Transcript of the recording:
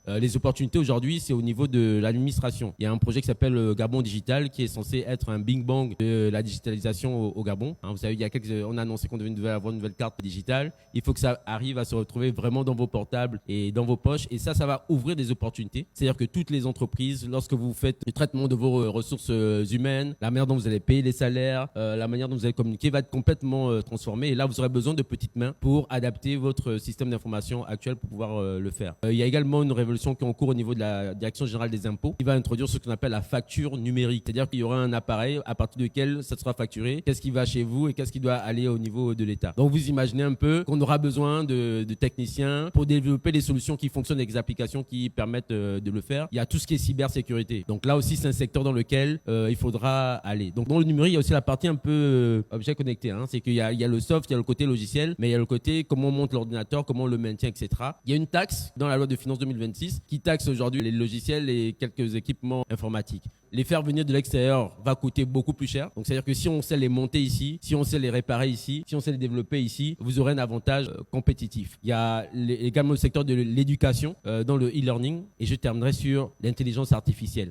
Les opportunités aujourd'hui, c'est au niveau de l'administration. Il y a un projet qui s'appelle Gabon Digital qui est censé être un bing bang de la digitalisation au Gabon. Vous savez, on a annoncé qu'on devait avoir une nouvelle carte digitale. Il faut que ça arrive à se retrouver vraiment dans vos portables et dans vos poches. Et ça va ouvrir des opportunités. C'est-à-dire que toutes les entreprises, lorsque vous faites le traitement de vos ressources humaines, la manière dont vous allez payer les salaires, la manière dont vous allez communiquer va être complètement transformée. Et là, vous aurez besoin de petites mains pour adapter votre système d'information actuel pour pouvoir le faire. Il y a également une révolution qui est en cours au niveau de la Direction générale des impôts qui va introduire ce qu'on appelle la facture numérique. C'est-à-dire qu'il y aura un appareil à partir duquel ça sera facturé, qu'est-ce qui va chez vous et qu'est-ce qui doit aller au niveau de l'État. Donc vous imaginez un peu qu'on aura besoin de techniciens pour développer des solutions qui fonctionnent avec des applications qui permettent de le faire. Il y a tout ce qui est cybersécurité. Donc là aussi, c'est un secteur dans lequel il faudra aller. Donc dans le numérique, il y a aussi la partie un peu objet connecté. C'est qu'il y a le soft, il y a le côté logiciel, mais il y a le côté comment on monte l'ordinateur, comment on le maintient, etc. Il y a une taxe dans la loi de finances 2026 qui taxe aujourd'hui les logiciels et quelques équipements informatiques. Les faire venir de l'extérieur va coûter beaucoup plus cher. Donc c'est-à-dire que si on sait les monter ici, si on sait les réparer ici, si on sait les développer ici, vous aurez un avantage compétitif. Il y a également le secteur de l'éducation dans le e-learning et je terminerai sur l'intelligence artificielle.